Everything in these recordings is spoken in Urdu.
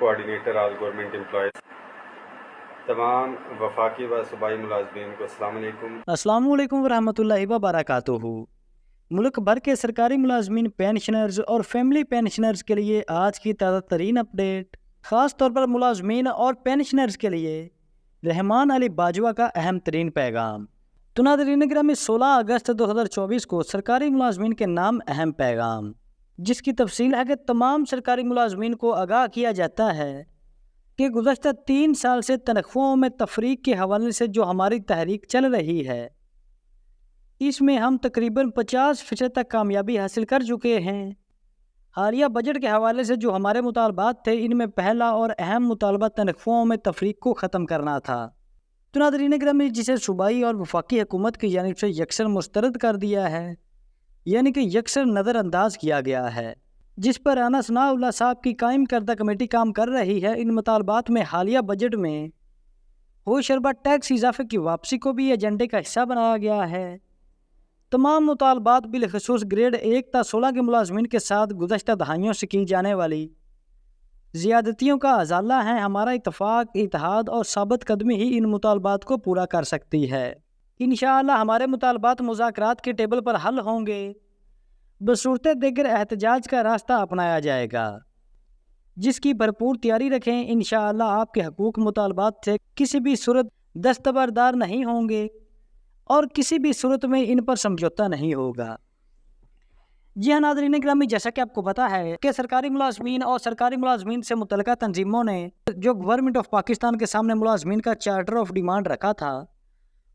کوآرڈینیٹر آل گورنمنٹ امپلائیز، تمام وفاقی و صوبائی ملازمین کو السلام علیکم۔ السلام علیکم ورحمۃ اللہ وبرکاتہ۔ ملک بھر کے سرکاری ملازمین، پینشنرز اور فیملی پینشنرز کے لیے آج کی تازہ ترین اپڈیٹ، خاص طور پر ملازمین اور پینشنرز کے لیے رحمان علی باجوہ کا اہم ترین پیغام۔ تو ناظرین گرامی، 16 اگست 2024 کو سرکاری ملازمین کے نام اہم پیغام، جس کی تفصیل ہے کہ تمام سرکاری ملازمین کو آگاہ کیا جاتا ہے کہ گزشتہ 3 سال سے تنخواہوں میں تفریق کے حوالے سے جو ہماری تحریک چل رہی ہے، اس میں ہم تقریباً 50% تک کامیابی حاصل کر چکے ہیں۔ حالیہ بجٹ کے حوالے سے جو ہمارے مطالبات تھے، ان میں پہلا اور اہم مطالبہ تنخواہوں میں تفریق کو ختم کرنا تھا۔ تو ناظرین گرامی، جسے صوبائی اور وفاقی حکومت کی جانب سے یکسر مسترد کر دیا ہے، یعنی کہ یکسر نظر انداز کیا گیا ہے، جس پر رانا ثناء اللہ صاحب کی قائم کردہ کمیٹی کام کر رہی ہے۔ ان مطالبات میں حالیہ بجٹ میں ہوش اربا ٹیکس اضافے کی واپسی کو بھی ایجنڈے کا حصہ بنایا گیا ہے۔ تمام مطالبات بالخصوص گریڈ 1 تا 16 کے ملازمین کے ساتھ گزشتہ دہائیوں سے کی جانے والی زیادتیوں کا ازالہ ہیں۔ ہمارا اتفاق، اتحاد اور ثابت قدمی ہی ان مطالبات کو پورا کر سکتی ہے۔ انشاءاللہ ہمارے مطالبات مذاکرات کے ٹیبل پر حل ہوں گے، بصورت دیگر احتجاج کا راستہ اپنایا جائے گا، جس کی بھرپور تیاری رکھیں۔ انشاءاللہ آپ کے حقوق مطالبات سے کسی بھی صورت دستبردار نہیں ہوں گے اور کسی بھی صورت میں ان پر سمجھوتہ نہیں ہوگا۔ جی ہاں ناظرین گرامی، جیسا کہ آپ کو پتہ ہے کہ سرکاری ملازمین اور سرکاری ملازمین سے متعلقہ تنظیموں نے جو گورنمنٹ آف پاکستان کے سامنے ملازمین کا چارٹر آف ڈیمانڈ رکھا تھا،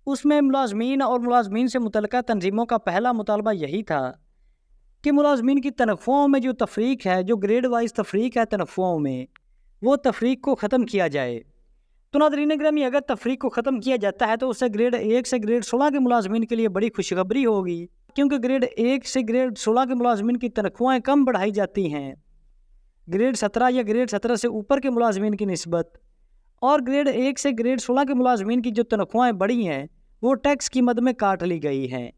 اس میں ملازمین اور ملازمین سے متعلقہ تنظیموں کا پہلا مطالبہ یہی تھا کہ ملازمین کی تنخواہوں میں جو تفریق ہے، جو گریڈ وائز تفریق ہے تنخواہوں میں، وہ تفریق کو ختم کیا جائے۔ تو ناظرین گرامی، اگر تفریق کو ختم کیا جاتا ہے تو اس سے گریڈ 1 سے گریڈ 16 کے ملازمین کے لیے بڑی خوشخبری ہوگی، کیونکہ گریڈ 1 سے گریڈ 16 کے ملازمین کی تنخواہیں کم بڑھائی جاتی ہیں گریڈ 17 یا گریڈ 17 سے اوپر کے ملازمین کی نسبت، اور گریڈ 1 سے گریڈ 16 کے ملازمین کی جو تنخواہیں بڑھی ہیں وہ ٹیکس کی مد میں کاٹ لی گئی ہیں۔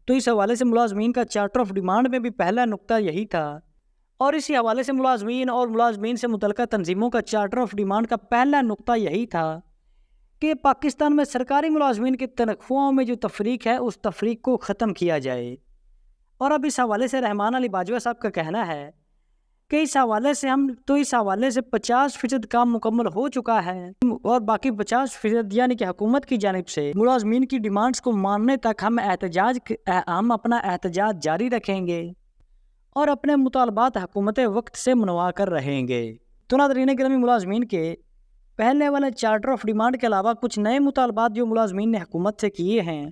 تو اس حوالے سے ملازمین کا چارٹر آف ڈیمانڈ میں بھی پہلا نقطہ یہی تھا، اور اسی حوالے سے ملازمین اور ملازمین سے متعلقہ تنظیموں کا چارٹر آف ڈیمانڈ کا پہلا نقطہ یہی تھا کہ پاکستان میں سرکاری ملازمین کی تنخواہوں میں جو تفریق ہے، اس تفریق کو ختم کیا جائے۔ اور اب اس حوالے سے رحمان علی باجوہ صاحب کا کہنا ہے کہ اس حوالے سے 50% کام مکمل ہو چکا ہے، اور باقی 50% یعنی کہ حکومت کی جانب سے ملازمین کی ڈیمانڈز کو ماننے تک ہم اپنا احتجاج جاری رکھیں گے اور اپنے مطالبات حکومت وقت سے منوا کر رہیں گے۔ تو ناظرین گرامی، ملازمین کے پہلے والے چارٹر آف ڈیمانڈ کے علاوہ کچھ نئے مطالبات جو ملازمین نے حکومت سے کیے ہیں،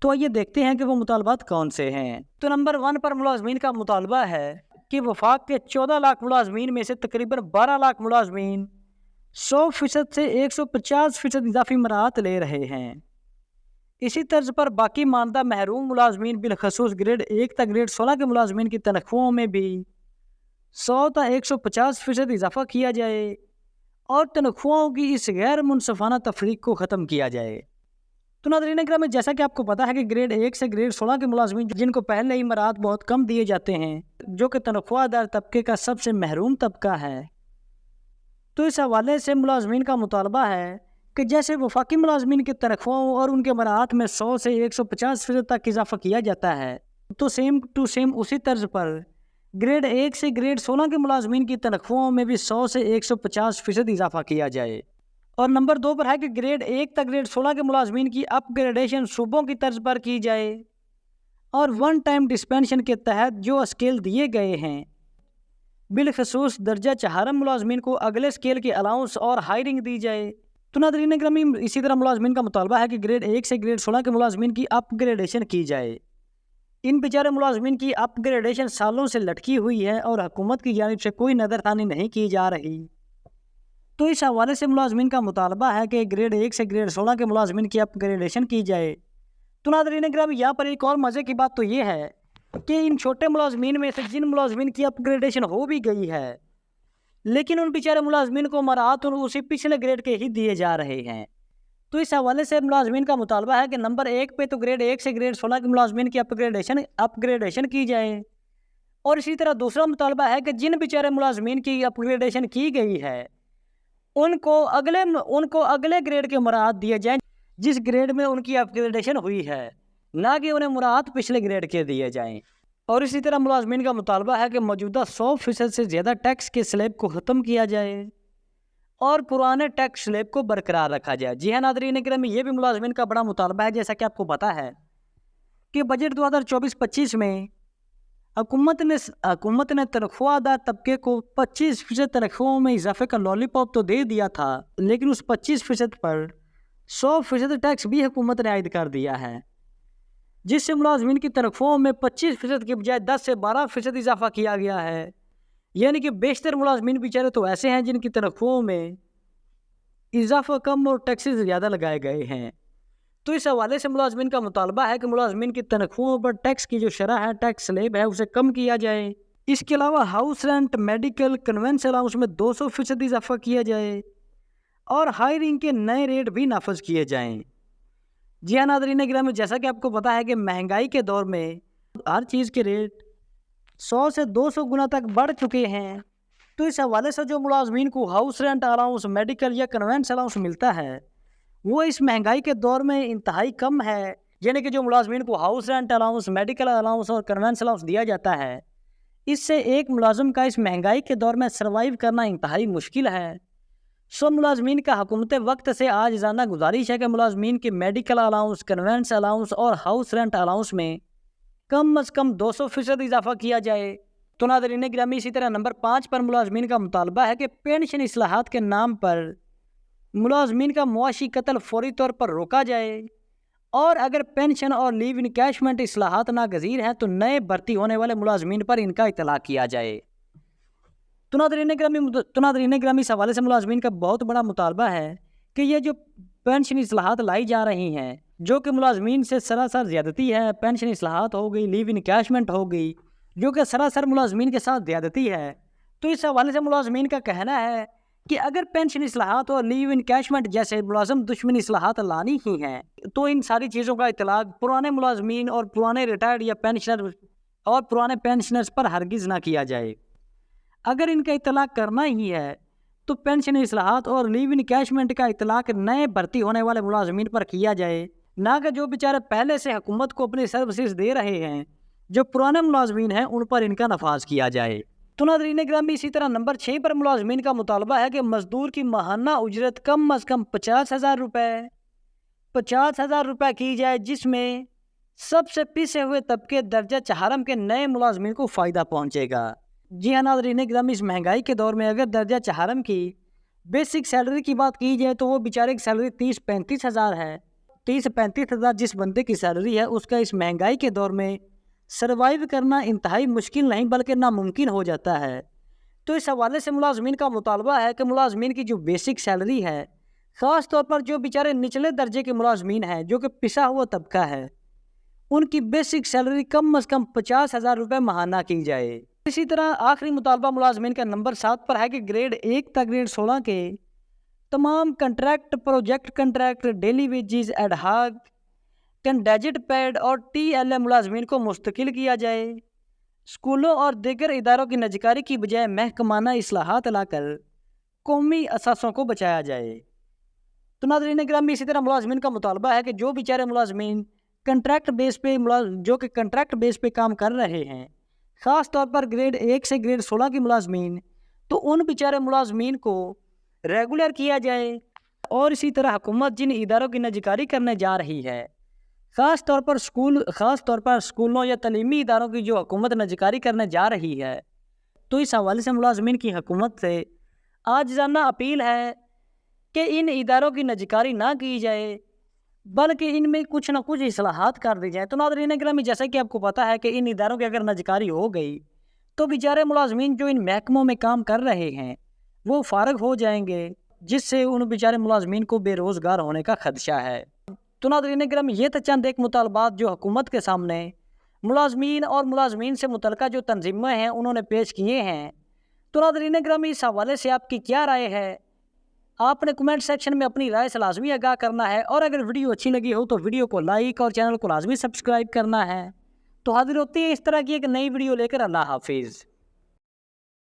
تو آئیے دیکھتے ہیں کہ وہ مطالبات کون سے ہیں۔ تو نمبر 1 پر ملازمین کا مطالبہ ہے کہ وفاق کے 14 لاکھ ملازمین میں سے تقریباً 12 لاکھ ملازمین 100% سے 150% اضافی مراعات لے رہے ہیں۔ اسی طرز پر باقی ماندہ محروم ملازمین بالخصوص گریڈ 1 تا گریڈ 16 کے ملازمین کی تنخواہوں میں بھی 100 تا 150% اضافہ کیا جائے اور تنخواہوں کی اس غیر منصفانہ تفریق کو ختم کیا جائے۔ تو ناظرین اکرام، جیسا کہ آپ کو پتا ہے کہ گریڈ 1 سے گریڈ 16 کے ملازمین جن کو پہلے ہی مراعات بہت کم دیے جاتے ہیں، جو کہ تنخواہ دار طبقے کا سب سے محروم طبقہ ہے، تو اس حوالے سے ملازمین کا مطالبہ ہے کہ جیسے وفاقی ملازمین کی تنخواہوں اور ان کے مراعات میں 100 سے 150% تک اضافہ کیا جاتا ہے، تو سیم ٹو سیم اسی طرز پر گریڈ 1 سے گریڈ 16 کے ملازمین کی تنخواہوں میں بھی 100 سے 150% اضافہ کیا جائے۔ اور نمبر 2 پر ہے کہ گریڈ 1 تک گریڈ 16 کے ملازمین کی اپ گریڈیشن صوبوں کی طرز پر کی جائے، اور ون ٹائم ڈسپینشن کے تحت جو اسکیل دیے گئے ہیں، بالخصوص درجہ چہارم ملازمین کو اگلے اسکیل کے الاؤنس اور ہائرنگ دی جائے۔ تو ناظرین گرامی، اسی طرح ملازمین کا مطالبہ ہے کہ گریڈ 1 سے گریڈ 16 کے ملازمین کی اپ گریڈیشن کی جائے۔ ان بیچارے ملازمین کی اپ گریڈیشن سالوں سے لٹکی ہوئی ہے اور حکومت کی جانب سے کوئی نظر ثانی نہیں کی جا رہی۔ تو اس حوالے سے ملازمین کا مطالبہ ہے کہ گریڈ 1 سے گریڈ 16 کے ملازمین کی اپ گریڈیشن کی جائے۔ تو ناظرین گرامی، یہاں پر ایک اور مزے کی بات تو یہ ہے کہ ان چھوٹے ملازمین میں سے جن ملازمین کی اپ گریڈیشن ہو بھی گئی ہے، لیکن ان بیچارے ملازمین کو مراعات اسی پچھلے گریڈ کے ہی دیے جا رہے ہیں۔ تو اس حوالے سے ملازمین کا مطالبہ ہے کہ نمبر 1 پہ تو گریڈ 1 سے گریڈ 16 کے ملازمین کی اپ گریڈیشن کی جائے، اور اسی طرح دوسرا مطالبہ ہے کہ جن بیچارے ملازمین کی اپ گریڈیشن کی گئی ہے ان کو اگلے گریڈ کے مراعات دیے جائیں جس گریڈ میں ان کی اپگریڈیشن ہوئی ہے، نہ کہ انہیں مراعات پچھلے گریڈ کے دیے جائیں۔ اور اسی طرح ملازمین کا مطالبہ ہے کہ موجودہ 100% سے زیادہ ٹیکس کے سلیب کو ختم کیا جائے اور پرانے ٹیکس سلیب کو برقرار رکھا جائے۔ جی ہاں ناظرین گرامی، یہ بھی ملازمین کا بڑا مطالبہ ہے۔ جیسا کہ آپ کو پتہ ہے کہ بجٹ 2024-25 میں حکومت نے تنخواہ دار طبقے کو 25% تنخواہوں میں اضافے کا لالی پاپ تو دے دیا تھا، لیکن اس 25% پر 100% ٹیکس بھی حکومت نے عائد کر دیا ہے، جس سے ملازمین کی تنخواہوں میں 25% کے بجائے 10 سے 12% اضافہ کیا گیا ہے۔ یعنی کہ بیشتر ملازمین بیچارے تو ایسے ہیں جن کی تنخواہوں میں اضافہ کم اور ٹیکسز زیادہ لگائے گئے ہیں۔ تو اس حوالے سے ملازمین کا مطالبہ ہے کہ ملازمین کی تنخواہوں پر ٹیکس کی جو شرح ہے، ٹیکس سلیب ہے، اسے کم کیا جائے۔ اس کے علاوہ house rent, medical, conveyance allowance میں 200% اضافہ کیا جائے اور ہائرنگ کے نئے ریٹ بھی نافذ کیے جائیں۔ جی ہاں ناظرین گرامی، جیسا کہ آپ کو پتہ ہے کہ مہنگائی کے دور میں ہر چیز کے ریٹ 100 سے 200 گنا تک بڑھ چکے ہیں۔ تو اس حوالے سے جو ملازمین کو ہاؤس رینٹ الاؤنس، میڈیکل یا کنوینس الاؤنس ملتا ہے وہ اس مہنگائی کے دور میں انتہائی کم ہے۔ یعنی کہ جو ملازمین کو house rent allowance, medical allowance اور کنوینس الاؤنس دیا جاتا ہے، اس سے ایک ملازم کا اس مہنگائی کے دور میں سروائیو کرنا انتہائی مشکل ہے۔ ملازمین کا حکومت وقت سے عاجزانہ گزارش ہے کہ ملازمین کے میڈیکل الاؤنس، کنوینس الاؤنس اور ہاؤس رینٹ الاؤنس میں کم از کم 200% اضافہ کیا جائے۔ تو ناظرین گرامی، اسی طرح نمبر 5 پر ملازمین کا مطالبہ ہے کہ پینشن اصلاحات کے نام پر ملازمین کا معاشی قتل فوری طور پر روکا جائے، اور اگر پینشن اور لیو انکیشمنٹ اصلاحات ناگزیر ہیں تو نئے بھرتی ہونے والے ملازمین پر ان کا اطلاق کیا جائے۔ تو ناظرین گرامی، اس حوالے سے ملازمین کا بہت بڑا مطالبہ ہے کہ یہ جو پینشن اصلاحات لائی جا رہی ہیں، جو کہ ملازمین سے سراسر زیادتی ہے، پینشن اصلاحات ہو گئی، لیو انکیشمنٹ ہو گئی، جو کہ سراسر ملازمین کے ساتھ زیادتی ہے، تو اس حوالے سے ملازمین کا کہنا ہے کہ اگر پینشن اصلاحات اور لیو انکیشمنٹ جیسے ملازم دشمنی اصلاحات لانی ہی ہیں تو ان ساری چیزوں کا اطلاق پرانے ملازمین اور پرانے ریٹائرڈ یا پینشنر اور پرانے پینشنرز پر ہرگز نہ کیا جائے۔ اگر ان کا اطلاق کرنا ہی ہے تو پینشن اصلاحات اور لیو انکیشمنٹ کا اطلاق نئے بھرتی ہونے والے ملازمین پر کیا جائے، نہ کہ جو بیچارے پہلے سے حکومت کو اپنی سروسز دے رہے ہیں، جو پرانے ملازمین ہیں ان پر ان کا نفاذ کیا جائے۔ تو ناظرین گرامی، اسی طرح نمبر 6 پر ملازمین کا مطالبہ ہے کہ مزدور کی ماہانہ اجرت کم از کم 50,000 روپے کی جائے، جس میں سب سے پسے ہوئے طبقے درجہ چہارم کے نئے ملازمین کو فائدہ پہنچے گا۔ جی ہاں ناظرین گرامی، اس مہنگائی کے دور میں اگر درجہ چہارم کی بیسک سیلری کی بات کی جائے تو وہ بیچارے کی سیلری 30-35 ہزار ہے۔ 30-35 ہزار جس بندے کی سیلری ہے، اس کا اس مہنگائی کے دور میں سروائیو کرنا انتہائی مشکل نہیں بلکہ ناممکن ہو جاتا ہے۔ تو اس حوالے سے ملازمین کا مطالبہ ہے کہ ملازمین کی جو بیسک سیلری ہے، خاص طور پر جو بیچارے نچلے درجے کے ملازمین ہیں، جو کہ پسا ہوا طبقہ ہے، ان کی بیسک سیلری کم از کم 50,000 روپے ماہانہ کی جائے۔ اسی طرح آخری مطالبہ ملازمین کا نمبر 7 پر ہے کہ گریڈ 1 تا گریڈ 16 کے تمام contract, project contract, daily wages, ad hoc, contingent paid اور TLA ملازمین کو مستقل کیا جائے۔ اسکولوں اور دیگر اداروں کی نجکاری کی بجائے محکمانہ اصلاحات لا کر قومی اثاثوں کو بچایا جائے۔ تو ناظرین گرامی، اسی طرح ملازمین کا مطالبہ ہے کہ جو بیچارے ملازمین کنٹریکٹ بیس پہ کام کر رہے ہیں، خاص طور پر گریڈ 1 سے گریڈ 16 کی ملازمین، تو ان بیچارے ملازمین کو ریگولر کیا جائے۔ اور اسی طرح حکومت جن اداروں کی نجکاری کرنے جا رہی ہے، خاص طور پر اسکولوں یا تعلیمی اداروں کی جو حکومت نجکاری کرنے جا رہی ہے، تو اس حوالے سے ملازمین کی حکومت سے عاجزانہ اپیل ہے کہ ان اداروں کی نجکاری نہ کی جائے بلکہ ان میں کچھ نہ کچھ اصلاحات کر دی جائیں۔ تو ناظرین گرامی، جیسا کہ آپ کو پتہ ہے کہ ان اداروں کی اگر نجکاری ہو گئی تو بیچارے ملازمین جو ان محکموں میں کام کر رہے ہیں وہ فارغ ہو جائیں گے، جس سے ان بیچارے ملازمین کو بے روزگار ہونے کا خدشہ ہے۔ تو ناظرین گرامی، یہ تو چند ایک مطالبات جو حکومت کے سامنے ملازمین اور ملازمین سے متعلقہ جو تنظیمیں ہیں انہوں نے پیش کیے ہیں۔ تو ناظرین گرامی، اس حوالے سے آپ کی کیا رائے ہے؟ آپ نے کمنٹ سیکشن میں اپنی رائے سے لازمی آگاہ کرنا ہے، اور اگر ویڈیو اچھی لگی ہو تو ویڈیو کو لائک اور چینل کو لازمی سبسکرائب کرنا ہے۔ تو حاضر ہوتی ہے اس طرح کی ایک نئی ویڈیو لے کر۔ اللہ حافظ۔